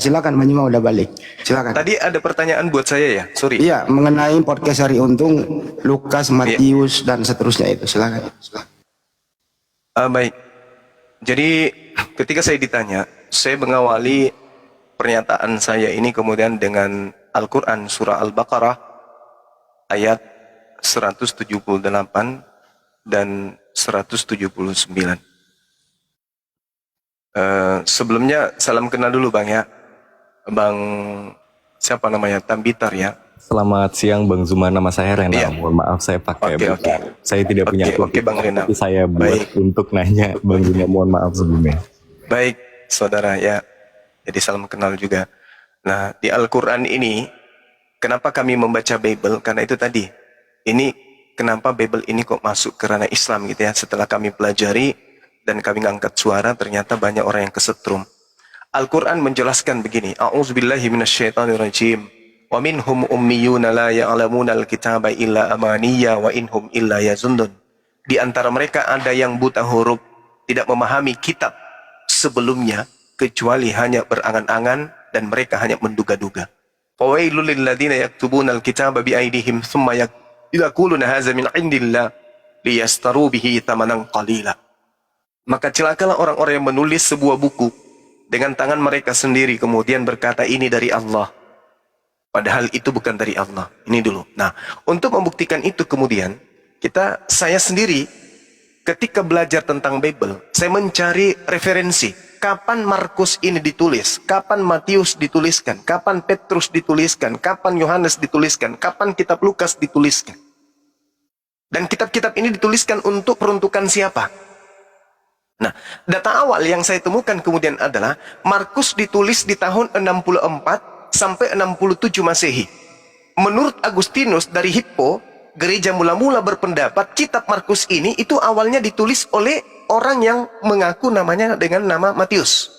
silakan Banyuma udah balik. Silakan. Tadi ada pertanyaan buat saya ya, sorry. Iya, mengenai podcast Hari Untung, Lukas, Matius dan seterusnya itu. Silakan. Baik. Jadi ketika saya ditanya, saya mengawali pernyataan saya ini kemudian dengan Al-Quran surah Al-Baqarah ayat 178 dan 179. Sebelumnya salam kenal dulu Bang ya. Bang siapa namanya? Tambitar ya. Selamat siang Bang Zuma, nama saya Rena. Iya. Mohon maaf saya pakai Oke. Saya tidak punya Oke, Bang Rena. tapi saya buat untuk nanya Bang Zuma, mohon maaf sebelumnya. Baik, saudara ya. Jadi salam kenal juga. Nah, di Al-Quran ini, kenapa kami membaca Bible? Karena itu tadi. Ini kenapa Bible ini kok masuk ke ranah Islam gitu ya. Setelah kami pelajari dan kami ngangkat suara, ternyata banyak orang yang kesetrum. Al-Quran menjelaskan begini. A'udzubillahi minasyaitonirrajim. Wa minhum ummiyuna la ya'lamuna al-kitaba illa amaniya wa inhum illa yazundun. Di antara mereka ada yang buta huruf, tidak memahami kitab sebelumnya, kecuali hanya berangan-angan dan mereka hanya menduga-duga. Fawailul lil ladzina yaktubuna al-kitaba bi aydihim thumma yaquluna hadza min indillah liyastaru bihi thamanan qalila. Maka celakalah orang-orang yang menulis sebuah buku dengan tangan mereka sendiri kemudian berkata ini dari Allah. Padahal itu bukan dari Allah. Ini dulu. Nah, untuk membuktikan itu kemudian saya sendiri ketika belajar tentang Bible, saya mencari referensi. Kapan Markus ini ditulis? Kapan Matius dituliskan? Kapan Petrus dituliskan? Kapan Yohanes dituliskan? Kapan kitab Lukas dituliskan? Dan kitab-kitab ini dituliskan untuk peruntukan siapa? Nah, data awal yang saya temukan kemudian adalah Markus ditulis di tahun 64 sampai 67 Masehi. Menurut Agustinus dari Hippo, gereja mula-mula berpendapat kitab Markus ini itu awalnya ditulis oleh orang yang mengaku namanya dengan nama Matius.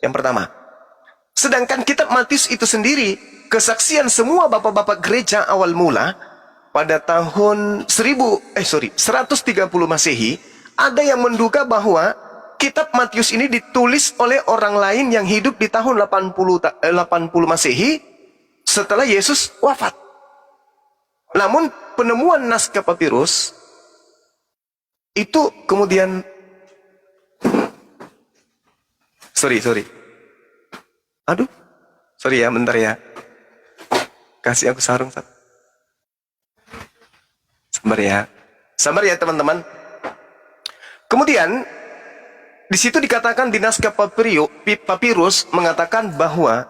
Yang pertama. Sedangkan kitab Matius itu sendiri, kesaksian semua bapak-bapak gereja awal mula pada tahun 130 Masehi, ada yang menduga bahwa kitab Matius ini ditulis oleh orang lain yang hidup di tahun 80 Masehi setelah Yesus wafat. Namun penemuan naskah papirus itu kemudian sorry ya, bentar ya, kasih aku sarung sabar ya teman-teman. Kemudian di situ dikatakan di naskah papirus mengatakan bahwa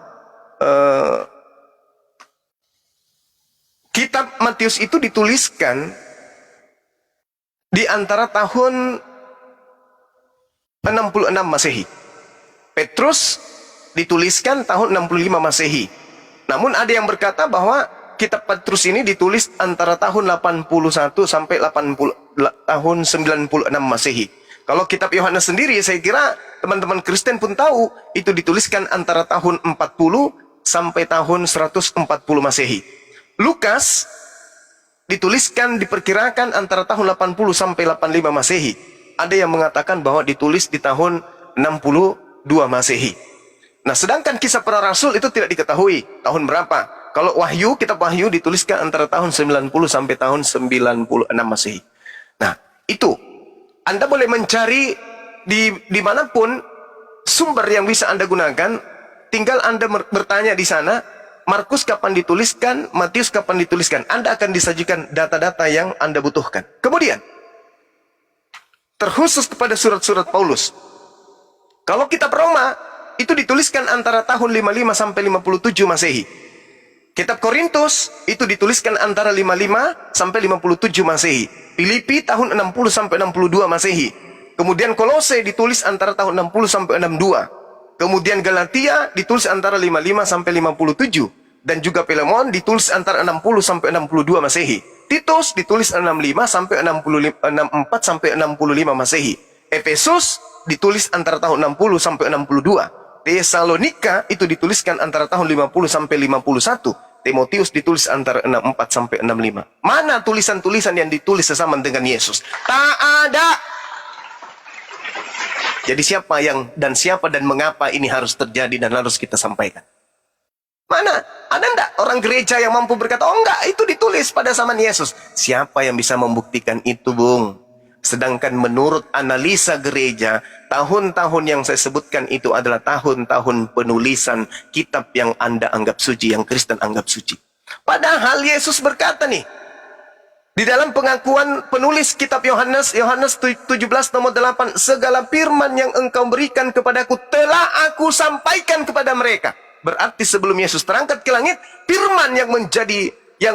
kitab Matius itu dituliskan di antara tahun 66 Masehi. Petrus dituliskan tahun 65 Masehi. Namun ada yang berkata bahwa kitab Petrus ini ditulis antara tahun 81 sampai tahun 96 Masehi. Kalau kitab Yohanes sendiri, saya kira teman-teman Kristen pun tahu, itu dituliskan antara tahun 40 sampai tahun 140 Masehi. Lukas dituliskan, diperkirakan antara tahun 80 sampai 85 Masehi. Ada yang mengatakan bahwa ditulis di tahun 62 Masehi. Nah, sedangkan kisah para rasul itu tidak diketahui tahun berapa. Kalau Wahyu, kitab Wahyu dituliskan antara tahun 90 sampai tahun 96 Masehi. Nah, itu Anda boleh mencari dimanapun sumber yang bisa Anda gunakan. Tinggal Anda bertanya di sana, Markus kapan dituliskan, Matius kapan dituliskan. Anda akan disajikan data-data yang Anda butuhkan. Kemudian, terkhusus kepada surat-surat Paulus. Kalau kitab Roma, itu dituliskan antara tahun 55 sampai 57 Masehi. Kitab Korintus itu dituliskan antara 55 sampai 57 Masehi. Filipi tahun 60 sampai 62 Masehi. Kemudian Kolose ditulis antara tahun 60 sampai 62. Kemudian Galatia ditulis antara 55 sampai 57. Dan juga Filemon ditulis antara 60 sampai 62 Masehi. Titus ditulis 65 sampai 64 sampai 65 Masehi. Efesus ditulis antara tahun 60 sampai 62. Tesalonika itu dituliskan antara tahun 50 sampai 51. Timotius ditulis antara 64 sampai 65. Mana tulisan-tulisan yang ditulis sesaman dengan Yesus? Tak ada. Jadi siapa dan mengapa ini harus terjadi dan harus kita sampaikan? Mana? Ada enggak orang gereja yang mampu berkata, oh enggak, itu ditulis pada zaman Yesus. Siapa yang bisa membuktikan itu, Bung? Sedangkan menurut analisa gereja, tahun-tahun yang saya sebutkan itu adalah tahun-tahun penulisan kitab yang Anda anggap suci, yang Kristen anggap suci. Padahal Yesus berkata nih, di dalam pengakuan penulis kitab Yohanes 17 nomor 8, segala firman yang engkau berikan kepadaku telah aku sampaikan kepada mereka. Berarti sebelum Yesus terangkat ke langit, firman yang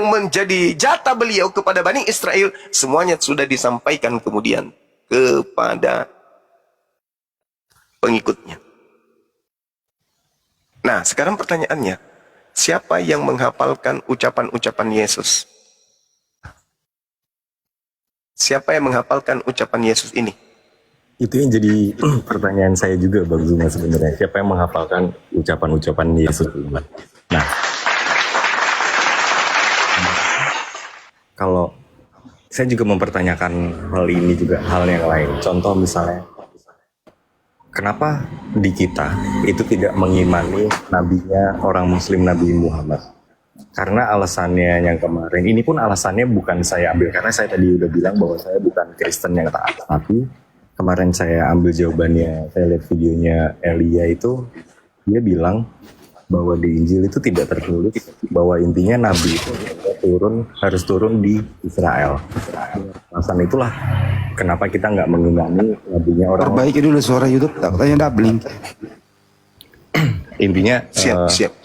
menjadi jatah beliau kepada Bani Israel, semuanya sudah disampaikan kemudian kepada pengikutnya. Nah, sekarang pertanyaannya, siapa yang menghafalkan ucapan-ucapan Yesus? Siapa yang menghafalkan ucapan Yesus ini? Itu yang jadi pertanyaan saya juga Bang Zuma sebenarnya. Siapa yang menghafalkan ucapan-ucapan Yesus? Nah, kalau saya juga mempertanyakan hal ini juga, hal yang lain. Contoh misalnya, kenapa di kita itu tidak mengimani nabinya orang Muslim Nabi Muhammad? Karena alasannya yang kemarin, ini pun alasannya bukan saya ambil, karena saya tadi udah bilang bahwa saya bukan Kristen yang taat. Tapi kemarin saya ambil jawabannya, saya lihat videonya Elia itu, dia bilang bahwa di Injil itu tidak tertulis bahwa intinya Nabi itu harus turun di Israel. Alasan itulah kenapa kita nggak mengimani nabinya orang. Perbaiki dulu suara YouTube, takutnya doubling. Intinya Siap.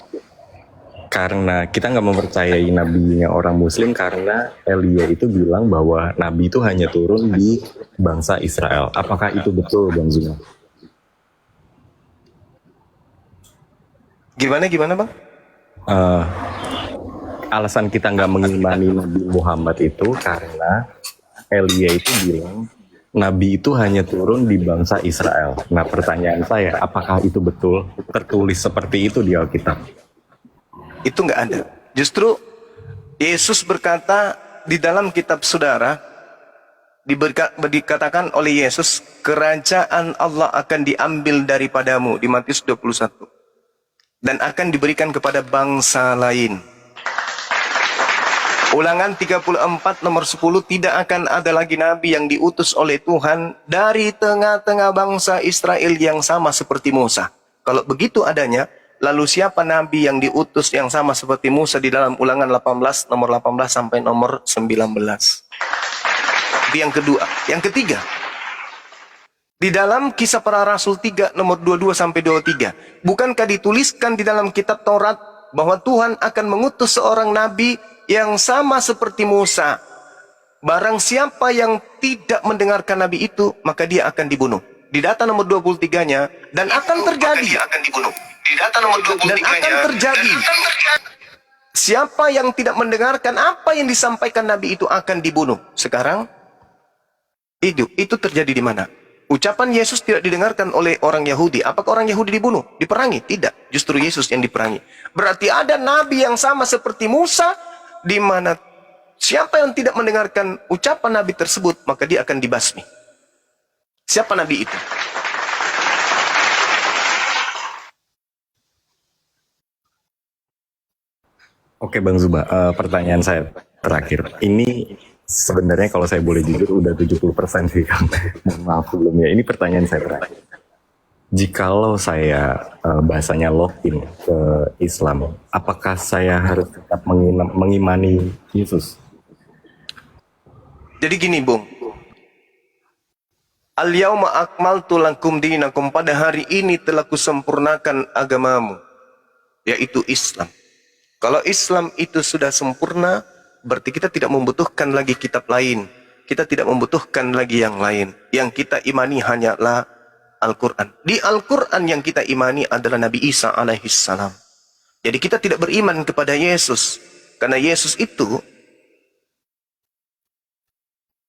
karena kita nggak mempercayai nabinya orang Muslim karena Elia itu bilang bahwa nabi itu hanya turun di bangsa Israel. Apakah itu betul, Bang Zuma? Gimana Bang? Alasan kita nggak mengimani Nabi Muhammad itu karena Elia itu bilang Nabi itu hanya turun di bangsa Israel. Nah, pertanyaan saya, apakah itu betul tertulis seperti itu di Alkitab? Itu nggak ada. Justru Yesus berkata di dalam kitab saudara, dikatakan oleh Yesus, kerajaan Allah akan diambil daripadamu di Matius 21 dan akan diberikan kepada bangsa lain. Ulangan 34 nomor 10, tidak akan ada lagi nabi yang diutus oleh Tuhan dari tengah-tengah bangsa Israel yang sama seperti Musa. Kalau begitu adanya, lalu siapa nabi yang diutus yang sama seperti Musa di dalam Ulangan 18 nomor 18 sampai nomor 19? Itu yang kedua. Yang ketiga, di dalam Kisah Para Rasul 3 nomor 22 sampai 23, bukankah dituliskan di dalam kitab Taurat bahwa Tuhan akan mengutus seorang nabi yang sama seperti Musa? Barang siapa yang tidak mendengarkan nabi itu, maka dia akan dibunuh. Di data nomor 23-nya, dan akan terjadi. Di data nomor 23-nya, dan akan terjadi. Siapa yang tidak mendengarkan apa yang disampaikan nabi itu akan dibunuh. Sekarang, itu terjadi di mana? Ucapan Yesus tidak didengarkan oleh orang Yahudi. Apakah orang Yahudi dibunuh? Diperangi? Tidak. Justru Yesus yang diperangi. Berarti ada nabi yang sama seperti Musa, di mana siapa yang tidak mendengarkan ucapan nabi tersebut, maka dia akan dibasmi. Siapa nabi itu? Oke Bang Zuma, pertanyaan saya terakhir. Ini sebenarnya kalau saya boleh jujur udah 70% sih Kang. Mohon maaf sebelumnya. Ini pertanyaan saya terakhir. Jikalau saya bahasanya login ke Islam, apakah saya harus tetap mengimani Yesus? Jadi gini, Bung. Al-yauma akmaltu lakum dinakum, pada hari ini telah kusempurnakan agamamu, yaitu Islam. Kalau Islam itu sudah sempurna, berarti kita tidak membutuhkan lagi kitab lain. Kita tidak membutuhkan lagi yang lain. Yang kita imani hanyalah Al-Quran. Di Al-Quran yang kita imani adalah Nabi Isa alaihissalam. Jadi kita tidak beriman kepada Yesus. Karena Yesus itu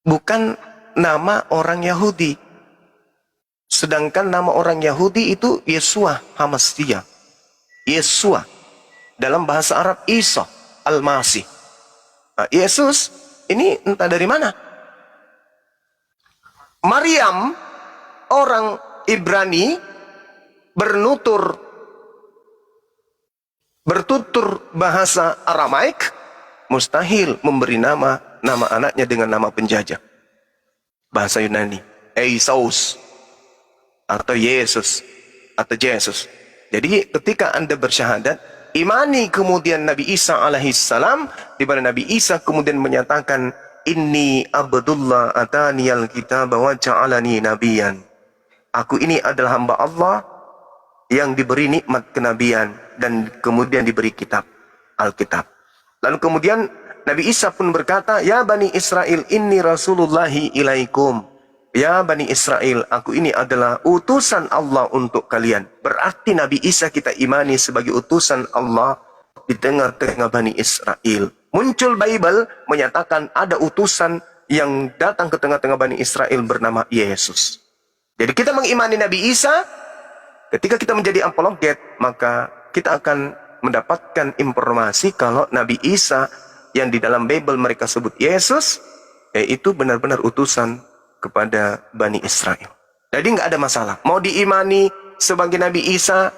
bukan nama orang Yahudi. Sedangkan nama orang Yahudi itu Yesua Hamastia. Yesua. Dalam bahasa Arab Isa Al-Masih. Nah, Yesus ini entah dari mana. Maryam, orang Ibrani, bernutur bertutur bahasa Aramaik, mustahil memberi nama anaknya dengan nama penjajah. Bahasa Yunani, Eisaus, atau Yesus, atau Jesus. Jadi ketika Anda bersyahadat, imani kemudian Nabi Isa alaihissalam, di mana Nabi Isa kemudian menyatakan, Inni abdullah ataniyal kitab wa ja'alani nabiyan. Aku ini adalah hamba Allah yang diberi nikmat kenabian dan kemudian diberi kitab, Alkitab. Lalu kemudian Nabi Isa pun berkata, Ya Bani Israel, inni rasulullahi ilaikum. Ya Bani Israel, aku ini adalah utusan Allah untuk kalian. Berarti Nabi Isa kita imani sebagai utusan Allah di tengah-tengah Bani Israel. Muncul Bible menyatakan ada utusan yang datang ke tengah-tengah Bani Israel bernama Yesus. Jadi kita mengimani Nabi Isa, ketika kita menjadi apologet, maka kita akan mendapatkan informasi kalau Nabi Isa yang di dalam Bible mereka sebut Yesus, itu benar-benar utusan kepada Bani Israel. Jadi nggak ada masalah. Mau diimani sebagai Nabi Isa,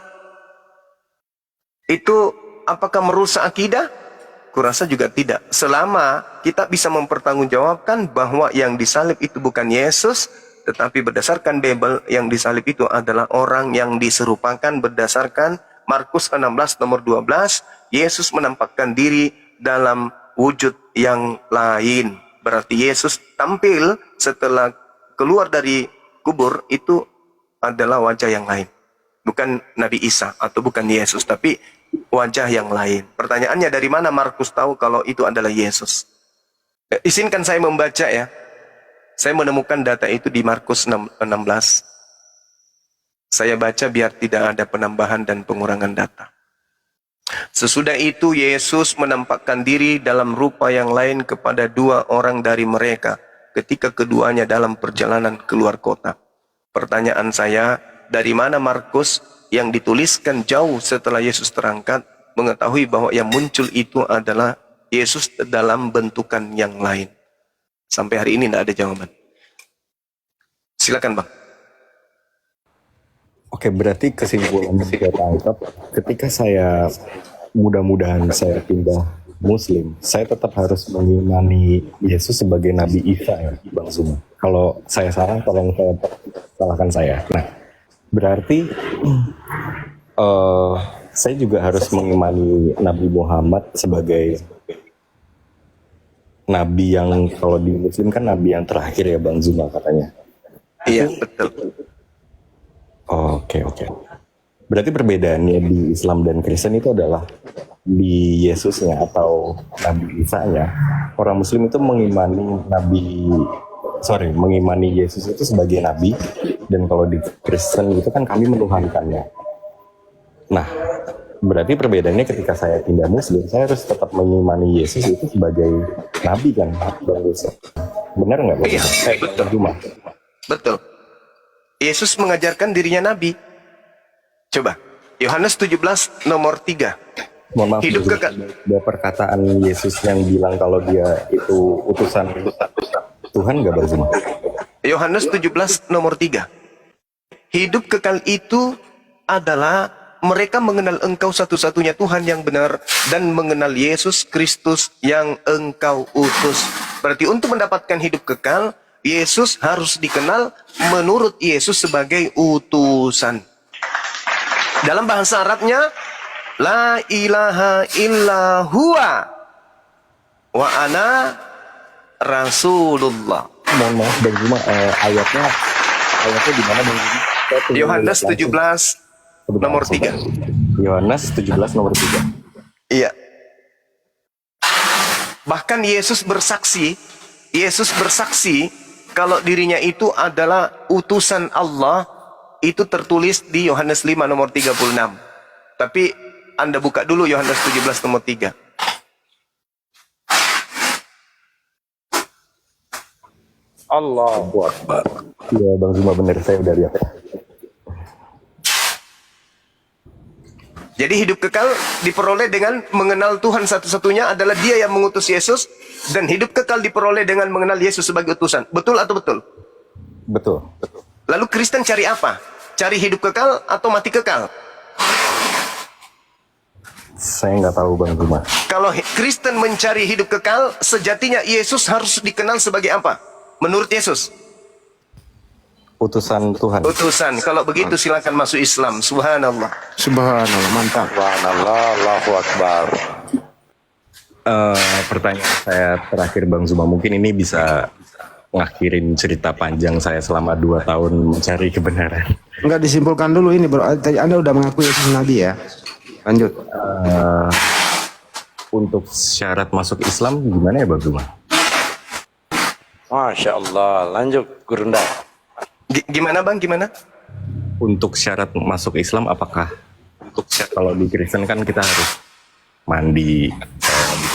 itu apakah merusak akidah? Kurasa juga tidak. Selama kita bisa mempertanggungjawabkan bahwa yang disalib itu bukan Yesus, tetapi berdasarkan Bible yang disalib itu adalah orang yang diserupakan berdasarkan Markus 16 nomor 12, Yesus menampakkan diri dalam wujud yang lain. Berarti Yesus tampil setelah keluar dari kubur itu adalah wajah yang lain. Bukan Nabi Isa atau bukan Yesus, tapi wajah yang lain. Pertanyaannya, dari mana Markus tahu kalau itu adalah Yesus? Izinkan saya membaca ya. Saya menemukan data itu di Markus 16. Saya baca biar tidak ada penambahan dan pengurangan data. Sesudah itu Yesus menampakkan diri dalam rupa yang lain kepada dua orang dari mereka ketika keduanya dalam perjalanan keluar kota. Pertanyaan saya, dari mana Markus yang dituliskan jauh setelah Yesus terangkat mengetahui bahwa yang muncul itu adalah Yesus dalam bentukan yang lain? Sampai hari ini tidak ada jawaban. Silakan Bang. Oke, berarti kesimpulan yang saya tangkap, ketika saya mudah-mudahan saya pindah Muslim, saya tetap harus mengimani Yesus sebagai Nabi Isa ya, Bang Zuma. Kalau saya salah, tolong saya salahkan saya. Nah, berarti saya juga harus mengimani Nabi Muhammad sebagai Nabi yang, kalau di Muslim kan Nabi yang terakhir ya Bang Zuma katanya. Iya, betul. Oke. Berarti perbedaannya di Islam dan Kristen itu adalah di Yesusnya atau Nabi Isa-nya. Orang Muslim itu mengimani Yesus itu sebagai Nabi, dan kalau di Kristen itu kan kami menuhankannya. Nah, berarti perbedaannya ketika saya pindah Muslim, saya harus tetap mengimani Yesus itu sebagai Nabi kan, Bang Yusuf. Benar nggak Bang? Iya, betul. Betul. Yesus mengajarkan dirinya Nabi. Coba, Yohanes 17 nomor 3. Mohon maaf, Hidup kekal. Ada perkataan Yesus yang bilang kalau dia itu utusan Tuhan nggak Bang Zuma? Yohanes 17 nomor 3. Hidup kekal itu adalah mereka mengenal Engkau satu-satunya Tuhan yang benar dan mengenal Yesus Kristus yang Engkau utus. Berarti untuk mendapatkan hidup kekal, Yesus harus dikenal menurut Yesus sebagai utusan. Dalam bahasa Arabnya, La ilaha illa huwa wa ana Rasulullah. Mohon maaf Bang Zuma, ayatnya di mana Bang Zuma? Yohanes 17 nomor 3. Yohanes 17 nomor 3. Iya. Bahkan Yesus bersaksi kalau dirinya itu adalah utusan Allah, itu tertulis di Yohanes 5 nomor 36. Tapi Anda buka dulu Yohanes 17 nomor 3. Allahu Akbar. Iya Bang Zuma, benar, saya udah lihat. Jadi hidup kekal diperoleh dengan mengenal Tuhan satu-satunya adalah Dia yang mengutus Yesus, dan hidup kekal diperoleh dengan mengenal Yesus sebagai utusan. Betul atau betul? Betul. Lalu Kristen cari apa? Cari hidup kekal atau mati kekal? Saya nggak tahu Bang Zuma. Kalau Kristen mencari hidup kekal, sejatinya Yesus harus dikenal sebagai apa? Menurut Yesus, Utusan Tuhan. utusan. Kalau begitu silakan masuk Islam. Subhanallah. Subhanallah, mantap. Subhanallah, Allahu Akbar. Pertanyaan saya terakhir Bang Zuma, mungkin ini bisa ngakhirin cerita panjang saya selama 2 tahun mencari kebenaran. Enggak disimpulkan dulu ini bro. Tadi Anda udah mengakui Yesus Nabi ya. Lanjut. Untuk syarat masuk Islam gimana ya Bang Zuma? Masya Allah. Lanjut, Gurunda. Gimana Bang? Gimana? Untuk syarat masuk Islam apakah kalau di Kristen kan kita harus mandi,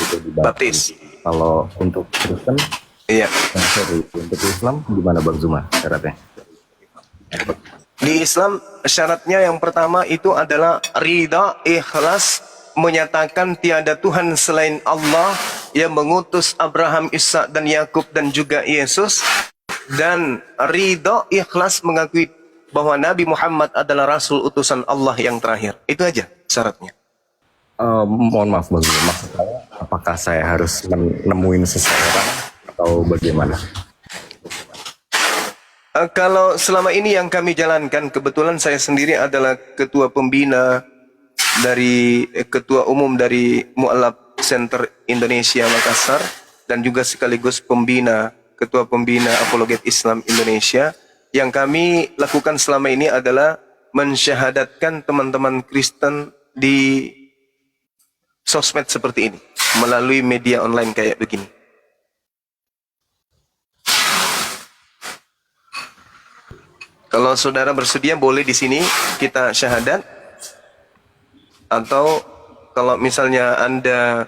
gitu, Baptis. Kalau untuk Kristen, Iya. sorry, untuk Islam gimana Bang Zuma syaratnya? Di Islam syaratnya yang pertama itu adalah ridha, ikhlas, menyatakan tiada Tuhan selain Allah yang mengutus Abraham, Ishak dan Yakub dan juga Yesus, dan ridha, ikhlas mengakui bahwa Nabi Muhammad adalah Rasul utusan Allah yang terakhir. Itu aja syaratnya. Mohon maaf Bang Zuma, maksud saya apakah saya harus menemuin seseorang atau bagaimana? Kalau selama ini yang kami jalankan, kebetulan saya sendiri adalah ketua pembina dari ketua umum dari Mu'allaf Center Indonesia Makassar dan juga sekaligus ketua pembina Apologet Islam Indonesia. Yang kami lakukan selama ini adalah mensyahadatkan teman-teman Kristen di sosmed seperti ini melalui media online kayak begini. Kalau saudara bersedia boleh di sini kita syahadat, atau kalau misalnya Anda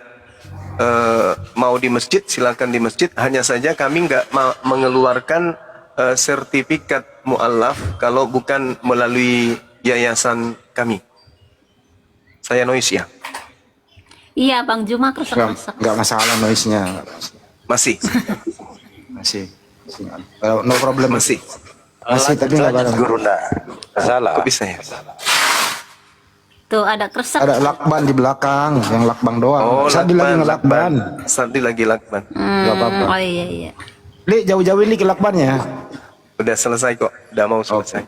mau di masjid silakan di masjid. Hanya saja kami nggak mengeluarkan sertifikat mu'allaf kalau bukan melalui yayasan kami. Saya noise ya. Iya, Bang Juma kerusak-kerusak. Enggak masalah noise-nya. Masih. Masih. No problem. Masih. Masih tapi enggak apa-apa. Gurunda. Salah. Kok bisa ya? Tuh ada kerusak. Ada lakban di belakang, yang lakbang doang. Oh, Sadi lagi ngelakban. Sadi lagi lakban. Enggak apa-apa. Oh iya iya. Li, jauh-jauhin li ke lakbannya. Udah selesai kok. Udah mau selesai.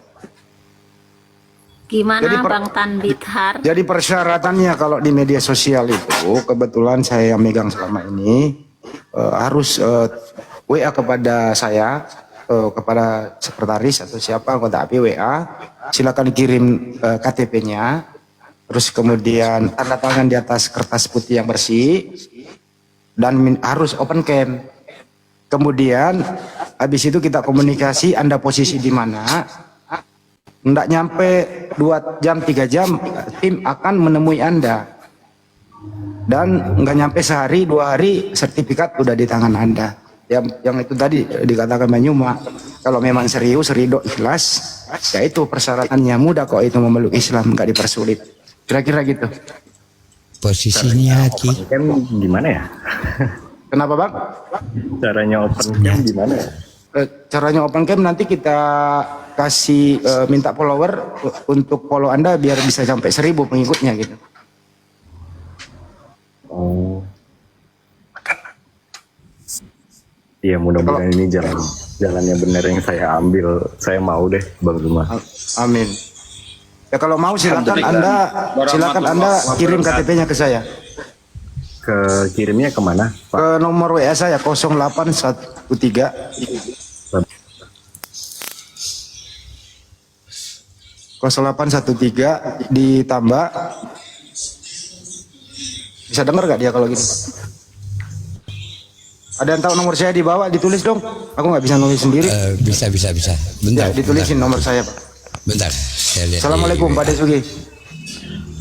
Gimana Jadi Bang Tanbithar? Jadi persyaratannya kalau di media sosial itu, kebetulan saya yang megang selama ini, harus WA kepada saya, kepada sekretaris atau siapa anggota API WA, silakan kirim KTP-nya, terus kemudian tanda tangan di atas kertas putih yang bersih, dan harus open cam. Kemudian habis itu kita komunikasi Anda posisi di mana. Nggak nyampe 2 jam 3 jam tim akan menemui Anda, dan nggak nyampe sehari 2 hari sertifikat udah di tangan Anda. Yang itu tadi dikatakan Banyuma, kalau memang serius ridho ikhlas, ya itu persyaratannya mudah kok itu memeluk Islam, nggak dipersulit. Kira-kira gitu. Posisinya Ki. Open cam gimana ya? Kenapa Bang? Caranya open cam gimana ya? Caranya open cam nanti kita kasih minta follower untuk follow Anda biar bisa sampai 1000 pengikutnya gitu. Oh. Iya, mudah-mudahan ini jalannya benar yang saya ambil. Saya mau deh Bang Zuma. Amin. Ya kalau mau silakan Anda kirim KTP-nya ke saya. Kirimnya kemana Pak? Ke nomor WA saya 0813 0813 ditambah, bisa dengar gak dia kalau gini? Ada yang tahu nomor saya di bawah, ditulis dong. Aku nggak bisa nulis sendiri. Bisa. Ya, Bentar. ditulisin bentar. nomor saya Pak. Bentar. Saya lihat. Assalamualaikum Pak Desugi.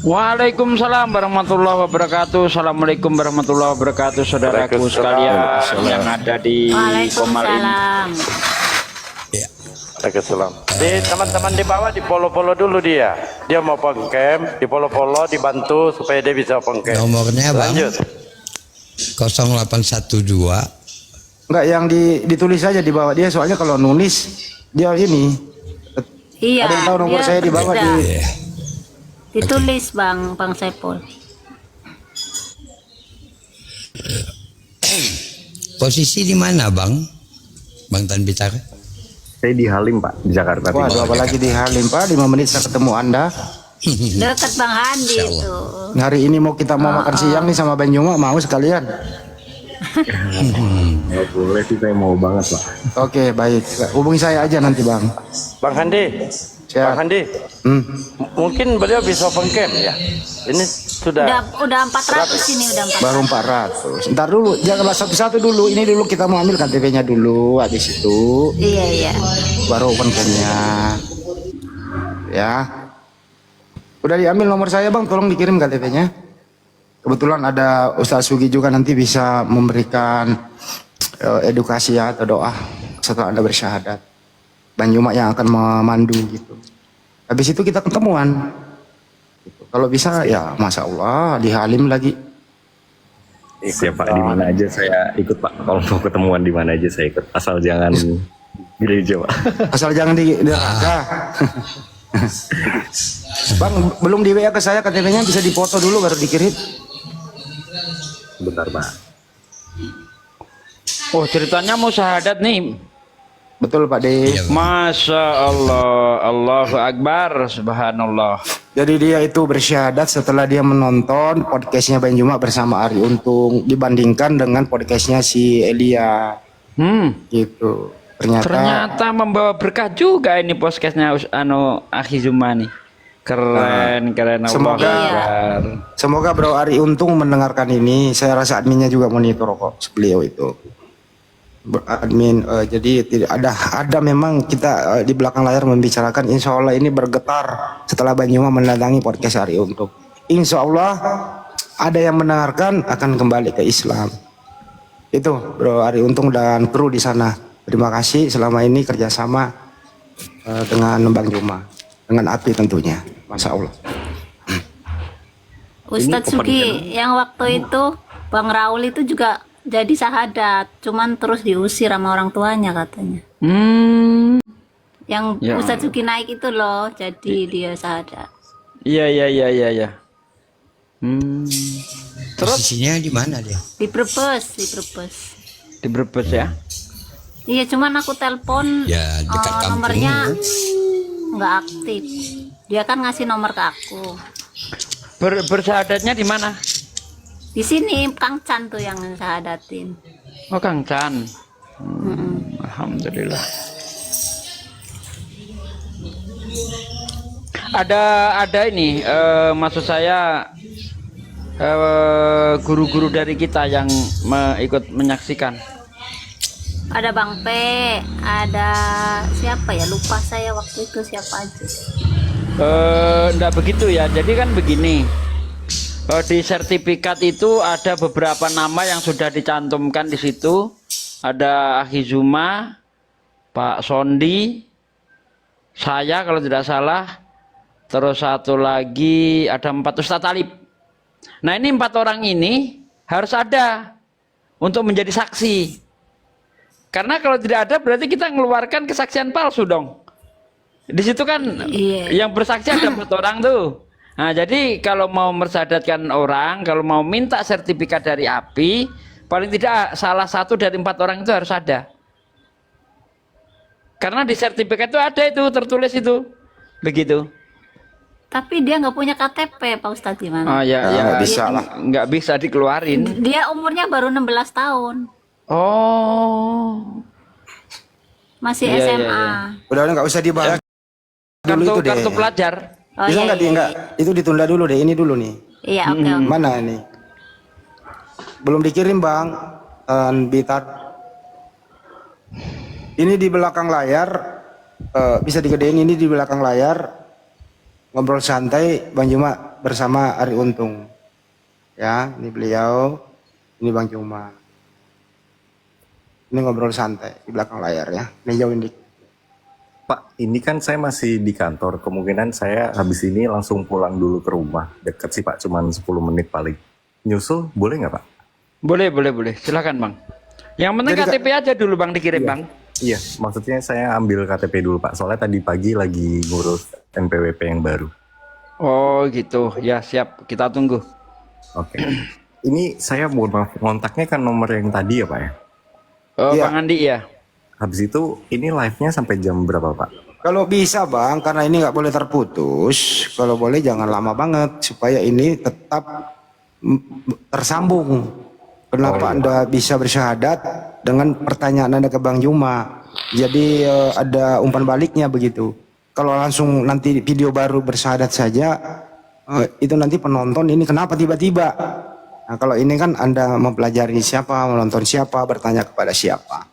Waalaikumsalam warahmatullahi wabarakatuh. Assalamualaikum warahmatullahi wabarakatuh, saudaraku sekalian yang ada di Komal ini. Waalaikumsalam. Waalaikumsalam. Di teman-teman di bawah di follow dulu dia. Dia mau pengkem, di follow dibantu supaya dia bisa pengkem. Nomornya Bang. Lanjut. 0812. Enggak, yang ditulis saja di bawah dia, soalnya kalau nulis dia ini. Iya. Ada yang tahu nomor dia saya di bawah ada. di. Iya. Ditulis Bang Saipul. Posisi di mana bang? Bang Tan Bitar? Saya di Halim Pak, di Jakarta Timur. Waduh, apalagi di Halim Pak, 5 menit saya ketemu Anda. Dekat Bang Handi Insya Allah. itu. Hari ini mau kita mau makan siang nih sama Bang Juma, mau sekalian. Nggak boleh sih, saya mau banget Pak. Oke, baik. Hubungi saya aja nanti Bang. Bang Handi, Siap. Bang Handi, Hmm. mungkin beliau bisa open camp ya. Ini Udah 400 ini udah 400. Baru 400. Ntar dulu, janganlah satu-satu dulu. Ini dulu kita mau ambil KTP-nya dulu, habis itu Iya iya. baru open cam-nya. Ya. Udah diambil nomor saya Bang, tolong dikirim KTP-nya. Kebetulan ada Ustaz Sugi juga, nanti bisa memberikan edukasi ya, atau doa setelah Anda bersyahadat. Bang Juma yang akan memandu gitu. Habis itu kita ketemuan. Gitu. Kalau bisa ya Masya Allah di Halim lagi. Siap Pak, di mana aja saya ikut Pak. Kalau mau ketemuan di mana aja saya ikut. Asal jangan gereja Pak. Asal jangan di neraka. Bang, belum di WA ke saya KTP-nya, bisa dipoto dulu baru dikirim. Bentar Pak. Oh, ceritanya mau syahadat nih. Betul Pak De. Iya, Bang. Masya Allah, Allahu Akbar, Subhanallah. Jadi dia itu bersyahadat setelah dia menonton podcastnya Bang Juma bersama Ari Untung dibandingkan dengan podcastnya si Elia gitu. Ternyata membawa berkah juga ini podcastnya Akhi Zuma nih. Keren, keren. Semoga- Allahu Akbar. Semoga Bro Ari Untung mendengarkan ini. Saya rasa adminnya juga monitor kok beliau itu. Admin, jadi tidak ada memang kita di belakang layar membicarakan. Insya Allah ini bergetar setelah Bang Juma mendatangi podcast Ari Untung. Insya Allah ada yang mendengarkan akan kembali ke Islam. Itu Bro Ari Untung dan kru di sana. Terima kasih selama ini kerjasama dengan Bang Juma, dengan Api tentunya. Masya Allah. Ustadz Sugi yang waktu itu Bang Raul itu juga jadi sahadat, cuman terus diusir sama orang tuanya katanya. Yang Ya. Ustadz Sugi naik itu loh, jadi dia sahadat. Iya, iya, iya, iya, iya. Posisinya di mana dia? Di Brebes, di Brebes. Di Brebes ya. Iya, cuman aku telepon Ya, dekat kampung. nomornya nggak aktif. Dia kan ngasih nomor ke aku. Bersyahadatnya di mana? Di sini Kang Chan tuh yang sahadatin. Oh, Kang Chan. Alhamdulillah. Ada ini, maksud saya guru-guru dari kita yang ikut menyaksikan. Ada Bang P, ada siapa ya? Lupa saya waktu itu siapa aja. Enggak begitu ya. Jadi kan begini. Di sertifikat itu ada beberapa nama yang sudah dicantumkan di situ. Ada Akhi Zuma, Pak Sondi, saya kalau tidak salah. Terus satu lagi ada 4 Ustadz Talib. Nah ini 4 orang ini harus ada untuk menjadi saksi. Karena kalau tidak ada berarti kita mengeluarkan kesaksian palsu dong. Di situ kan Iya. yang bersaksi ada 4 orang tuh. Nah jadi kalau mau mersadatkan orang, kalau mau minta sertifikat dari API, paling tidak salah satu dari 4 orang itu harus ada. Karena di sertifikat itu ada itu tertulis itu, begitu. Tapi dia nggak punya KTP, Pak Ustadz, Oh gimana? ya, Nah, ya nggak bisa lah. nggak bisa dikeluarin. Dia umurnya baru 16 tahun, Oh, masih Iya, iya, SMA. iya. Udah nggak usah dibahas dulu kartu itu deh. kartu pelajar. Oh Bisa iya, nggak iya, nggak? Itu ditunda dulu deh. Ini dulu nih. iya, oke, oke. Mana ini? Belum dikirim Bang. Bitar. Ini di belakang layar. Bisa digedein ini di belakang layar. Ngobrol santai Bang Juma bersama Ari Untung. Ya, ini beliau. Ini Bang Juma. Ini ngobrol santai di belakang layar ya. Ini jauhin dikit. Pak, ini kan saya masih di kantor. Kemungkinan saya habis ini langsung pulang dulu ke rumah. Deket sih Pak, cuman 10 menit paling. Nyusul boleh nggak Pak? Boleh, boleh, boleh. Silakan Bang. Yang penting Jadi, KTP aja dulu Bang dikirim Bang. Iya, maksudnya saya ambil KTP dulu Pak. Soalnya tadi pagi lagi ngurus NPWP yang baru. Oh gitu. Ya siap. Kita tunggu. Oke. Ini saya mohon maaf, kontaknya kan nomor yang tadi ya Pak ya? Oh, Iya. Bang Andi ya. Habis itu ini live-nya sampai jam berapa Pak? Kalau bisa Bang, karena ini nggak boleh terputus, kalau boleh jangan lama banget supaya ini tetap tersambung. Kenapa Anda bisa bersyahadat dengan pertanyaan Anda ke Bang Juma? Jadi ada umpan baliknya begitu. Kalau langsung nanti video baru bersyahadat saja, itu nanti penonton ini kenapa tiba-tiba? Nah, kalau ini kan Anda mempelajari siapa, menonton siapa, bertanya kepada siapa.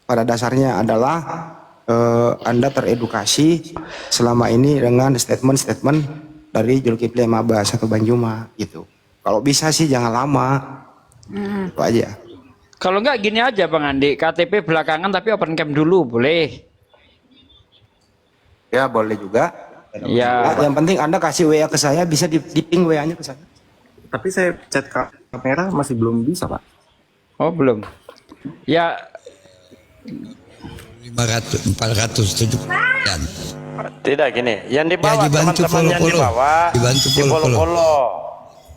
Pada dasarnya adalah Anda teredukasi selama ini dengan statement-statement dari Zulkifli Mabas atau Bang Juma gitu. Kalau bisa sih jangan lama. Itu aja. Kalau enggak gini aja Bang Andi, KTP belakangan tapi open cam dulu boleh. Ya boleh juga. Ya. Yang penting Anda kasih WA ke saya, bisa di ping WA-nya ke saya. Tapi saya chat kamera masih belum bisa Pak. Oh belum. Ya 470 sekian. Tidak gini, yang di bawah dibantu teman-teman yang di follow-follow. bawah, Dibantu di follow-follow.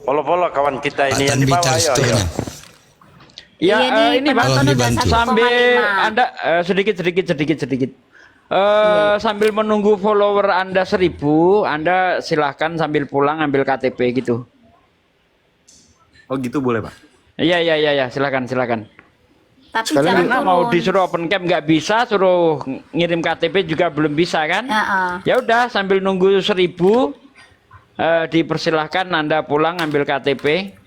Follow-follow kawan kita ini yang Atan di bawah, Bitar ayo. Store-nya. Ya Iya, di ini Bang, penonton udah dibantu. sambil 1,5. Anda sedikit. Sambil menunggu follower Anda 1000, Anda silahkan sambil pulang ambil KTP gitu. Oh gitu boleh Pak? Iya, silakan. Tapi Sekalian jangan Karena turun. mau disuruh open cam nggak bisa, suruh ngirim KTP juga belum bisa kan? Ya udah sambil nunggu 1000 dipersilahkan Anda pulang ambil KTP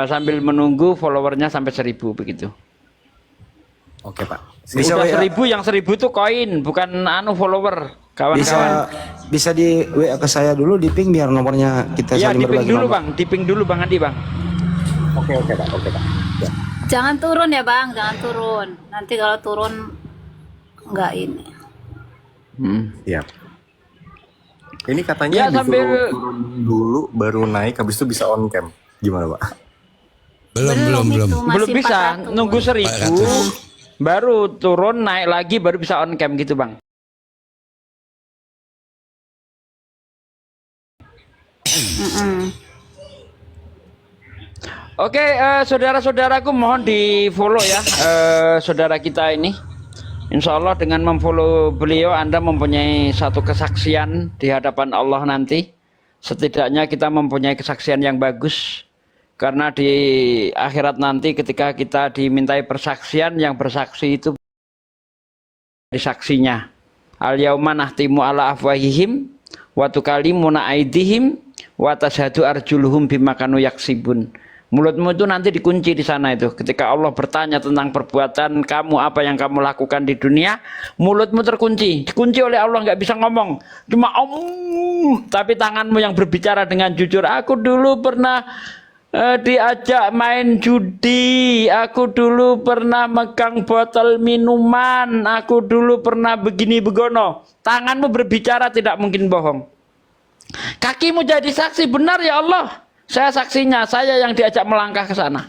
sambil menunggu followernya sampai 1000 begitu. Oke Pak. Bisa Udah WA, 1000 yang 1000 tuh koin bukan follower kawan-kawan. bisa di WA ke saya dulu, di ping biar nomornya kita Ya saling diping berbagi dulu nomor. Bang, diping dulu Bang Andi Bang. Oke Pak. Ya. Jangan turun ya Bang, jangan turun. Nanti kalau turun nggak ini. Siap. Ini katanya Ya, disuruh sambil- turun dulu baru naik habis itu bisa on cam. Gimana Pak? Belum. itu masih Belum bisa, 400. nunggu 1000 baru turun naik lagi baru bisa on cam gitu Bang. Oke, saudara-saudaraku mohon di follow ya saudara kita ini. Insya Allah dengan memfollow beliau Anda mempunyai satu kesaksian di hadapan Allah nanti. Setidaknya kita mempunyai kesaksian yang bagus. Karena di akhirat nanti ketika kita dimintai persaksian, yang bersaksi itu disaksinya. Al-yauma nahtimu ala afwahihim wa tukallimuna aydihim wa tashhadu arjuluhum bima kanu yaksibun. Mulutmu itu nanti dikunci di sana itu. Ketika Allah bertanya tentang perbuatan kamu, apa yang kamu lakukan di dunia, mulutmu terkunci. Dikunci oleh Allah, nggak bisa ngomong. Cuma tapi tanganmu yang berbicara dengan jujur. Aku dulu pernah diajak main judi, aku dulu pernah megang botol minuman, aku dulu pernah begini begono. Tanganmu berbicara tidak mungkin bohong. Kakimu jadi saksi, benar ya Allah. Saya saksinya, saya yang diajak melangkah ke sana.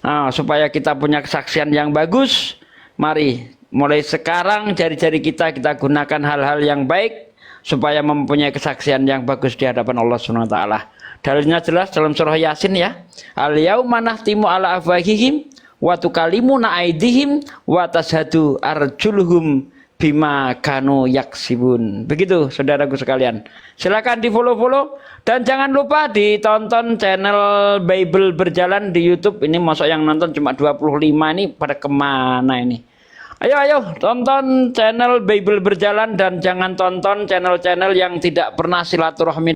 Nah, supaya kita punya kesaksian yang bagus, mari mulai sekarang jari-jari kita gunakan hal-hal yang baik supaya mempunyai kesaksian yang bagus di hadapan Allah Subhanahu wa taala. Dalilnya jelas dalam surah Yasin ya. Al-yauma nahtimu ala afwahihim wa tukallimuna aydihim wa tashhadu arjuluhum bima kanu yaksibun. Begitu saudaraku sekalian. Silakan di follow-follow dan jangan lupa ditonton channel Bible Berjalan di YouTube. Ini masuk yang nonton cuma 25 ini pada kemana ini? Ayo tonton channel Bible Berjalan dan jangan tonton channel-channel yang tidak pernah silaturahmi